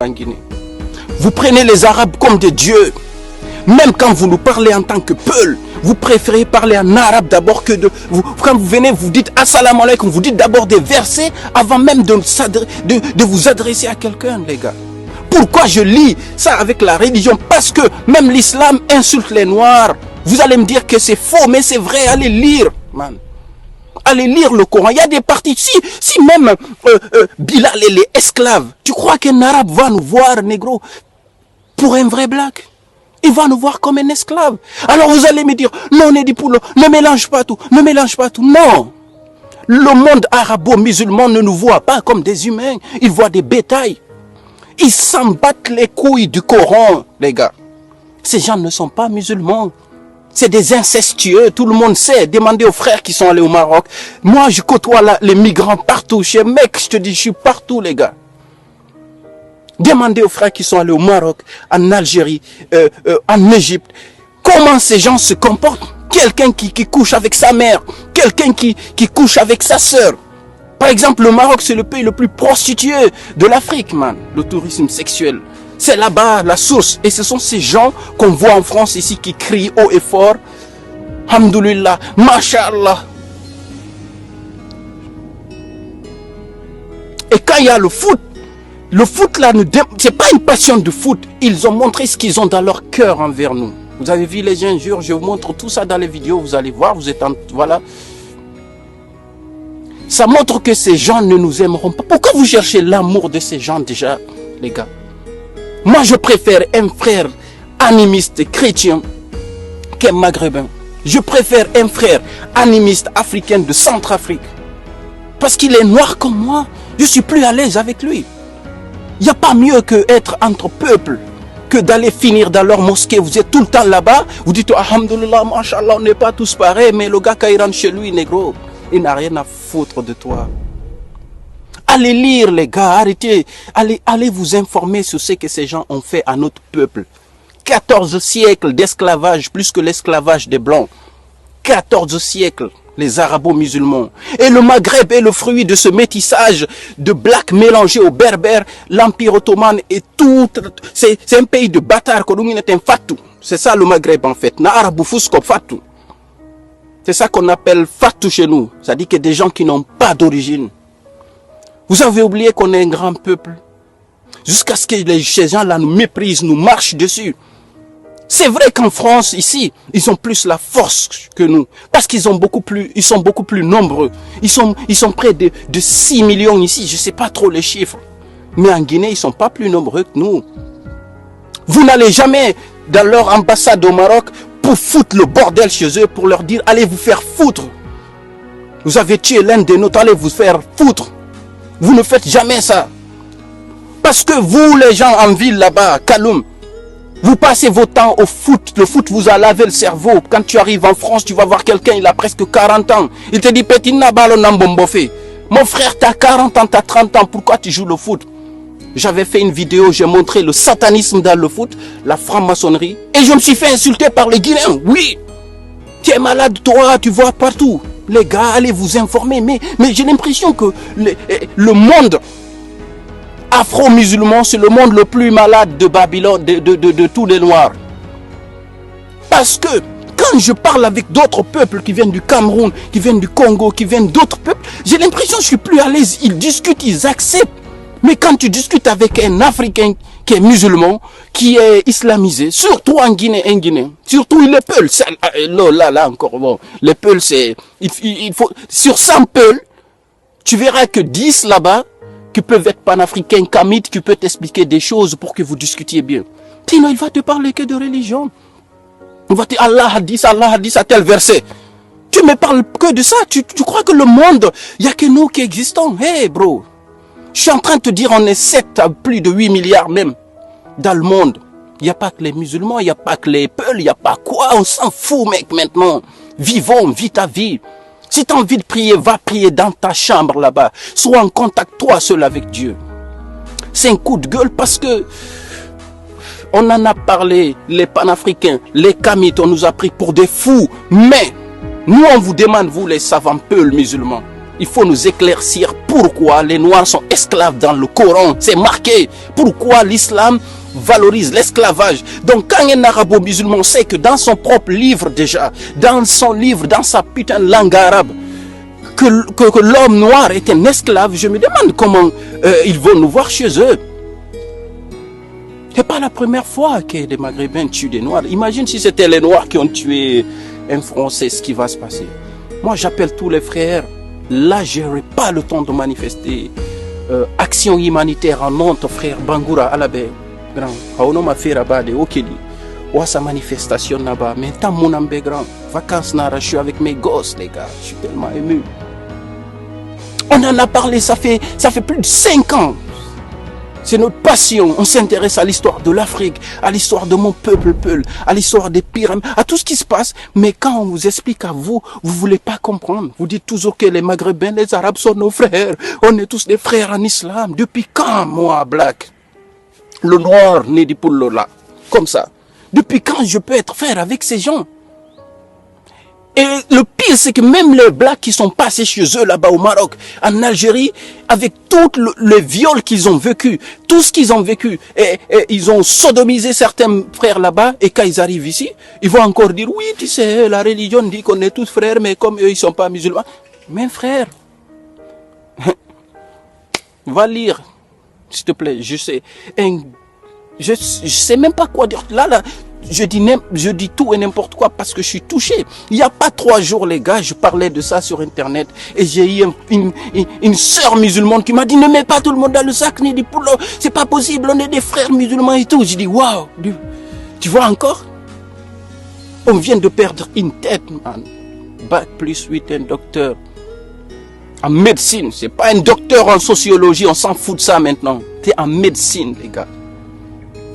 en Guinée. Vous prenez les Arabes comme des dieux. Même quand vous nous parlez en tant que Peul, vous préférez parler en arabe d'abord que de... quand vous venez, vous dites assalamu alaikum, vous dites d'abord des versets avant même de vous adresser à quelqu'un, les gars. Pourquoi je lis ça avec la religion? Parce que même l'islam insulte les Noirs. Vous allez me dire que c'est faux, mais c'est vrai, allez lire, man. Allez lire le Coran. Il y a des parties. Si même Bilal et les esclaves, tu crois qu'un arabe va nous voir, négro, pour un vrai black? Il va nous voir comme un esclave. Alors vous allez me dire, non, Nedi Poulo, ne mélange pas tout, ne mélange pas tout. Non. Le monde arabo-musulman ne nous voit pas comme des humains. Il voit des bétails. Ils s'en battent les couilles du Coran, les gars. Ces gens ne sont pas musulmans. C'est des incestueux, tout le monde sait. Demandez aux frères qui sont allés au Maroc. Moi, je côtoie les migrants partout. Chez mec, je te dis, je suis partout, les gars. Demandez aux frères qui sont allés au Maroc, en Algérie, en Égypte. Comment ces gens se comportent? Quelqu'un qui couche avec sa mère. Quelqu'un qui couche avec sa sœur. Par exemple, le Maroc, c'est le pays le plus prostitué de l'Afrique, man. Le tourisme sexuel. C'est là-bas la source. Et ce sont ces gens qu'on voit en France ici qui crient haut et fort. Hamdoulillah, Masha'Allah. Et quand il y a le foot là, c'est pas une passion de foot. Ils ont montré ce qu'ils ont dans leur cœur envers nous. Vous avez vu les injures, je vous montre tout ça dans les vidéos, vous allez voir, vous êtes voilà. Ça montre que ces gens ne nous aimeront pas. Pourquoi vous cherchez l'amour de ces gens déjà, les gars? Moi, je préfère un frère animiste chrétien qu'un maghrébin. Je préfère un frère animiste africain de Centrafrique. Parce qu'il est noir comme moi. Je suis plus à l'aise avec lui. Il n'y a pas mieux qu'être entre peuples que d'aller finir dans leur mosquée. Vous êtes tout le temps là-bas. Vous dites, alhamdoulilah, mashallah, on n'est pas tous pareils. Mais le gars, quand il rentre chez lui, négro, il n'a rien à foutre de toi. Allez lire, les gars, arrêtez. Allez vous informer sur ce que ces gens ont fait à notre peuple. 14 siècles d'esclavage, plus que l'esclavage des Blancs. 14 siècles, les arabo-musulmans. Et le Maghreb est le fruit de ce métissage de blacks mélangés aux berbères. L'Empire ottoman est tout... C'est un pays de bâtards. C'est ça le Maghreb en fait. C'est ça qu'on appelle fatou chez nous. Ça dit que des gens qui n'ont pas d'origine. Vous avez oublié qu'on est un grand peuple. Jusqu'à ce que ces gens-là nous méprisent, nous marchent dessus. C'est vrai qu'en France, ici, ils ont plus la force que nous. Parce qu'ils sont beaucoup plus nombreux. Ils sont près de 6 millions ici. Je ne sais pas trop les chiffres. Mais en Guinée, ils ne sont pas plus nombreux que nous. Vous n'allez jamais dans leur ambassade au Maroc pour foutre le bordel chez eux, pour leur dire, allez vous faire foutre. Vous avez tué l'un des nôtres, allez vous faire foutre. Vous ne faites jamais ça. Parce que vous, les gens en ville là-bas, Kaloum, vous passez vos temps au foot. Le foot vous a lavé le cerveau. Quand tu arrives en France, tu vas voir quelqu'un, il a presque 40 ans. Il te dit, petit nabalo nambombofe. Mon frère, t'as 40 ans, t'as 30 ans, pourquoi tu joues le foot? J'avais fait une vidéo, j'ai montré le satanisme dans le foot, la franc-maçonnerie. Et je me suis fait insulter par les Guinéens. Oui, tu es malade, toi, tu vois partout. Les gars, allez vous informer. Mais j'ai l'impression que le monde afro-musulman, c'est le monde le plus malade de Babylone, de tous les Noirs. Parce que quand je parle avec d'autres peuples qui viennent du Cameroun, qui viennent du Congo, qui viennent d'autres peuples, j'ai l'impression que je suis plus à l'aise. Ils discutent, ils acceptent. Mais quand tu discutes avec un Africain qui est musulman, qui est islamisé, surtout en Guinée, surtout les Peuls, là encore, bon, les Peuls, c'est, il faut, sur 100 Peuls, tu verras que 10 là-bas, qui peuvent être panafricains, kamites, qui peuvent t'expliquer des choses pour que vous discutiez bien. Sinon, il va te parler que de religion. Il va te dire, Allah a dit à tel verset. Tu me parles que de ça, tu crois que le monde, il n'y a que nous qui existons. Hey, bro. Je suis en train de te dire, on est 7 à plus de 8 milliards même dans le monde. Il n'y a pas que les musulmans, il n'y a pas que les Peuls, il n'y a pas quoi. On s'en fout, mec, maintenant. Vivons, vis ta vie. Si tu as envie de prier, va prier dans ta chambre là-bas. Sois en contact, toi seul avec Dieu. C'est un coup de gueule parce que on en a parlé, les panafricains, les kamites, on nous a pris pour des fous. Mais nous, on vous demande, vous les savants Peuls musulmans, Il faut nous éclaircir pourquoi les Noirs sont esclaves dans le Coran. C'est marqué. Pourquoi l'islam valorise l'esclavage. Donc quand un arabo-musulman sait que dans son propre livre déjà, dans son livre, dans sa putain de langue arabe, que l'homme noir est un esclave, je me demande comment ils vont nous voir chez eux. C'est pas la première fois que les Maghrébins tuent des Noirs. Imagine si c'était les Noirs qui ont tué un Français, ce qui va se passer. Moi, j'appelle tous les frères. Là, je n'aurai pas le temps de manifester. Action humanitaire en Nantes, frère Bangoura, Alabé, grand. Aono ma fait rabat de Okeli. Ou sa manifestation là-bas. Mais tant mon ambé grand. Vacances nara, je suis avec mes gosses, les gars. Je suis tellement ému. On en a parlé, ça fait plus de 5 ans. C'est notre passion. On s'intéresse à l'histoire de l'Afrique, à l'histoire de mon peuple, à l'histoire des pyramides, à tout ce qui se passe. Mais quand on vous explique à vous, vous voulez pas comprendre. Vous dites toujours que les Maghrébins, les Arabes sont nos frères. On est tous des frères en islam. Depuis quand, moi, Black, le noir né du poulo là, comme ça? Depuis quand je peux être frère avec ces gens? Et le pire, c'est que même les Blacks qui sont passés chez eux là-bas au Maroc, en Algérie, avec tout le viol qu'ils ont vécu, tout ce qu'ils ont vécu, et ils ont sodomisé certains frères là-bas, et quand ils arrivent ici, ils vont encore dire, oui, tu sais, la religion dit qu'on est tous frères, mais comme eux, ils sont pas musulmans. Mais frère, va lire, s'il te plaît, je sais même pas quoi dire. Là, je dis tout et n'importe quoi parce que je suis touché. Il n'y a pas 3 jours, les gars, je parlais de ça sur Internet et j'ai eu une sœur musulmane qui m'a dit ne mets pas tout le monde dans le sac, ni dit c'est pas possible, on est des frères musulmans et tout. J'ai dit waouh, tu vois encore? On vient de perdre une tête, man. Bac plus 8, un docteur en médecine. C'est pas un docteur en sociologie, on s'en fout de ça maintenant. T'es en médecine, les gars.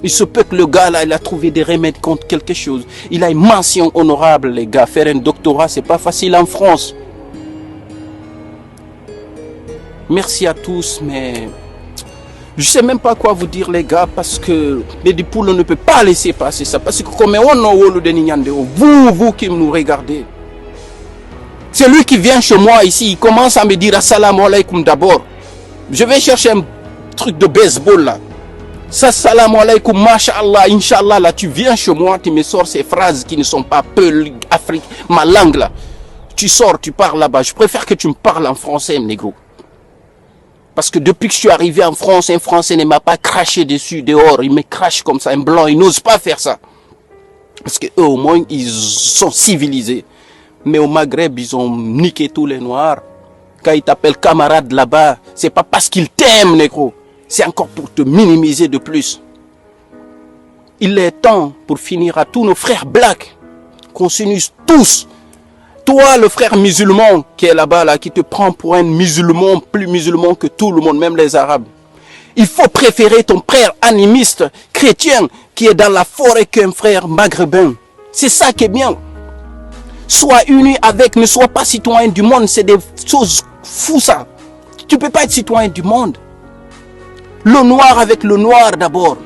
Il se peut que le gars là, il a trouvé des remèdes contre quelque chose. Il a une mention honorable, les gars. Faire un doctorat, c'est pas facile en France. Merci à tous, mais je sais même pas quoi vous dire, les gars, parce que les dipoules ne peut pas laisser passer ça. Parce que comme on a vous qui nous regardez, c'est lui qui vient chez moi ici, il commence à me dire assalamu alaikum d'abord. Je vais chercher un truc de baseball là. Ça, salam alaikum, masha'Allah, inshallah, là, tu viens chez moi, tu me sors ces phrases qui ne sont pas peu Afrique, ma langue là. Tu sors, tu parles là-bas. Je préfère que tu me parles en français, négro. Parce que depuis que je suis arrivé en France, un Français ne m'a pas craché dessus, dehors. Il me crache comme ça, un blanc, il n'ose pas faire ça. Parce que eux, au moins, ils sont civilisés. Mais au Maghreb, ils ont niqué tous les Noirs. Quand ils t'appellent camarade là-bas, c'est pas parce qu'ils t'aiment, négro. C'est encore pour te minimiser de plus. Il est temps pour finir à tous nos frères blacks, qu'on s'unisse tous. Toi, le frère musulman qui est là-bas, là, qui te prend pour un musulman, plus musulman que tout le monde, même les Arabes. Il faut préférer ton frère animiste, chrétien, qui est dans la forêt qu'un frère maghrébin. C'est ça qui est bien. Sois uni avec, ne sois pas citoyen du monde, c'est des choses fous ça. Tu ne peux pas être citoyen du monde. Le noir avec le noir d'abord.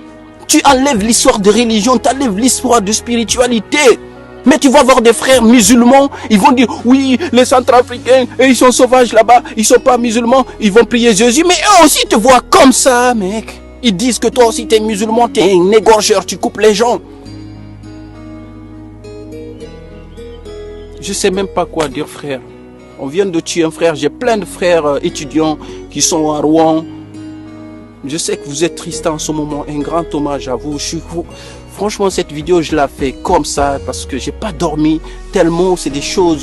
Tu enlèves l'histoire de religion, tu enlèves l'histoire de spiritualité. Mais tu vas voir des frères musulmans, ils vont dire, oui, les Centrafricains, ils sont sauvages là-bas, ils ne sont pas musulmans, ils vont prier Jésus. Mais eux aussi te voient comme ça, mec. Ils disent que toi aussi tu es musulman, tu es un égorgeur, tu coupes les gens. Je ne sais même pas quoi dire, frère. On vient de tuer un frère, j'ai plein de frères étudiants qui sont à Rouen. Je sais que vous êtes triste en ce moment, un grand hommage à vous. Franchement, cette vidéo, je la fais comme ça parce que j'ai pas dormi tellement. C'est des choses